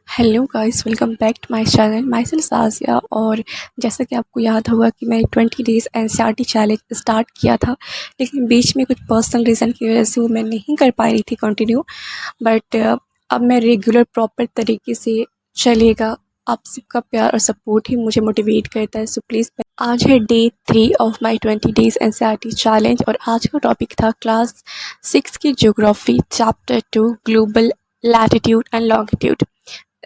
Hello guys, welcome back to my channel. Myself Sajiya. और जैसा कि आपको याद होगा कि मैंने 20 डेज़ एनसीईआरटी चैलेंज स्टार्ट किया था, लेकिन बीच में कुछ पर्सनल रीज़न की वजह से वो मैं नहीं कर पा रही थी कंटिन्यू। बट अब मैं रेगुलर प्रॉपर तरीके से चलेगा। आप सबका प्यार और सपोर्ट ही मुझे मोटिवेट करता है। सो प्लीज़, आज है day 3 of my 20 days NCERT challenge और आज का टॉपिक था क्लास 6 की geography, chapter 2, global latitude and longitude.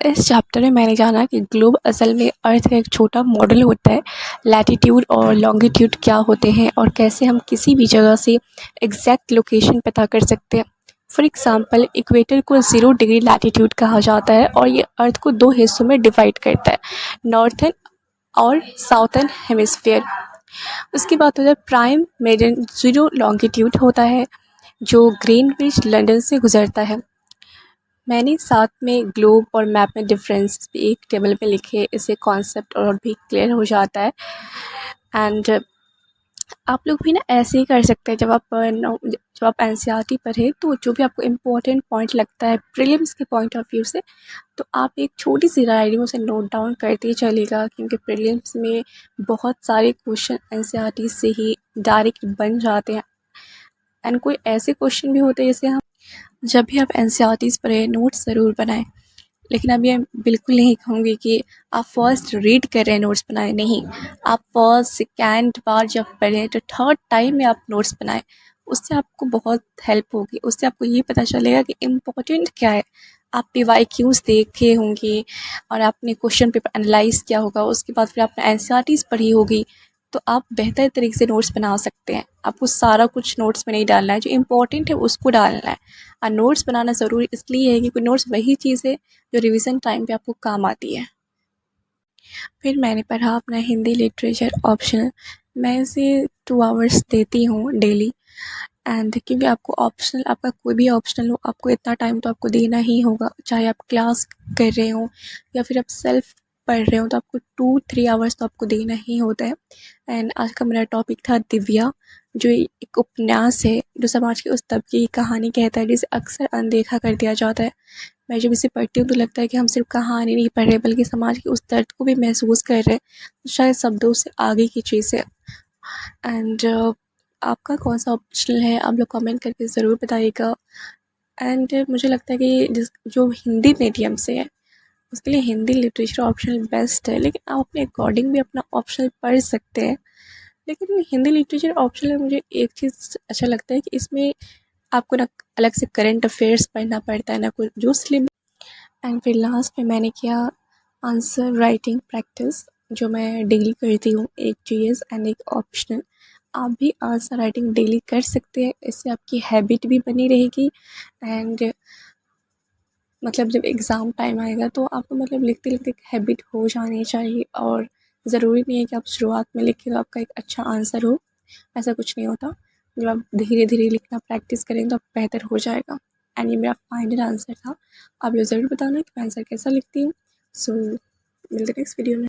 इस चैप्टर में मैंने जाना कि ग्लोब असल में अर्थ का एक छोटा मॉडल होता है। लैटिट्यूड और लॉन्गिट्यूड क्या होते हैं और कैसे हम किसी भी जगह से एग्जैक्ट लोकेशन पता कर सकते हैं। फॉर एग्ज़ाम्पल, इक्वेटर को 0 डिग्री लैटिट्यूड कहा जाता है और ये अर्थ को दो हिस्सों में डिवाइड करता है, नॉर्थन और साउथर्न हेमिस्फीयर। उसकी बात हो जाए प्राइम मेरिडियन 0 लॉन्गिट्यूड होता है जो ग्रीनविच लंदन से गुजरता है। मैंने साथ में ग्लोब और मैप में डिफरेंस एक टेबल पे लिखे, इससे कॉन्सेप्ट और भी क्लियर हो जाता है। एंड आप लोग भी ना ऐसे ही कर सकते हैं। जब आप एनसीईआरटी पढ़े तो जो भी आपको इम्पोर्टेंट पॉइंट लगता है प्रीलिम्स के पॉइंट ऑफ व्यू से, तो आप एक छोटी सी डायरी में उसे नोट डाउन करते ही चलेगा, क्योंकि प्रीलिम्स में बहुत सारे क्वेश्चन एनसीईआरटी से ही डायरेक्ट बन जाते हैं। एंड कोई ऐसे क्वेश्चन भी होते हैं जैसे हम जब भी आप एनसीईआरटीज़ पढ़ें नोट्स ज़रूर बनाएं। लेकिन अब ये बिल्कुल नहीं कहूँगी कि आप फर्स्ट रीड कर रहे हैं नोट्स बनाएं, नहीं। आप फर्स्ट सेकेंड बार जब पढ़ें तो थर्ड टाइम में आप नोट्स बनाएं। उससे आपको बहुत हेल्प होगी। उससे आपको ये पता चलेगा कि इम्पोर्टेंट क्या है। आप पीवाईक्यूज़ देखे होंगे और आपने क्वेश्चन पेपर एनालाइज किया होगा, उसके बाद फिर आपने एनसीईआरटीज़ पढ़ी होगी, तो आप बेहतर तरीके से नोट्स बना सकते हैं। आपको सारा कुछ नोट्स में नहीं डालना है, जो इम्पोर्टेंट है उसको डालना है। और नोट्स बनाना ज़रूरी इसलिए है क्योंकि नोट्स वही चीज़ है जो रिवीजन टाइम पे आपको काम आती है। फिर मैंने पढ़ा अपना हिंदी लिटरेचर ऑप्शनल। मैं इसे 2 आवर्स देती हूँ डेली। एंड क्योंकि आपको ऑप्शनल, आपका कोई भी ऑप्शनल हो, आपको इतना टाइम तो आपको देना ही होगा, चाहे आप क्लास कर रहे हो या फिर आप सेल्फ पढ़ रहे हो, तो आपको 2-3 आवर्स तो आपको देना ही होता है। एंड आज का मेरा टॉपिक था दिव्या, जो एक उपन्यास है जो समाज के उस तबके की कहानी कहता है जिसे अक्सर अनदेखा कर दिया जाता है। मैं जब इसे पढ़ती हूँ तो लगता है कि हम सिर्फ कहानी नहीं पढ़ रहे बल्कि समाज के उस दर्द को भी महसूस कर रहे हैं। तो शायद शब्दों से आगे की चीज़ है। एंड आपका कौन सा ऑप्शनल है, आप लोग कमेंट करके ज़रूर बताइएगा। एंड मुझे लगता है कि जो हिंदी मीडियम से है उसके लिए हिंदी लिटरेचर ऑप्शनल बेस्ट है, लेकिन आप अपने अकॉर्डिंग भी अपना ऑप्शनल पढ़ सकते हैं। लेकिन हिंदी लिटरेचर ऑप्शनल में मुझे एक चीज़ अच्छा लगता है कि इसमें आपको ना अलग से करंट अफेयर्स पढ़ना पड़ता है, ना कुछ जो स्लिम। एंड फिर लास्ट में मैंने किया आंसर राइटिंग प्रैक्टिस, जो मैं डेली करती हूँ, एक जीएस एंड एक ऑप्शनल। आप भी आंसर राइटिंग डेली कर सकते हैं, इससे आपकी हैबिट भी बनी रहेगी। एंड मतलब जब एग्ज़ाम टाइम आएगा तो आपको मतलब लिखते लिखते एक हैबिट हो जानी चाहिए। और ज़रूरी नहीं है कि आप शुरुआत में लिखें तो आपका एक अच्छा आंसर हो, ऐसा कुछ नहीं होता। जब आप धीरे धीरे लिखना प्रैक्टिस करेंगे तो आप बेहतर हो जाएगा। एंड ये मेरा फाइनल आंसर था। आप लोग ज़रूर बताना कि मैं आंसर कैसा लिखती हूँ। सो मिलते नेक्स्ट वीडियो में।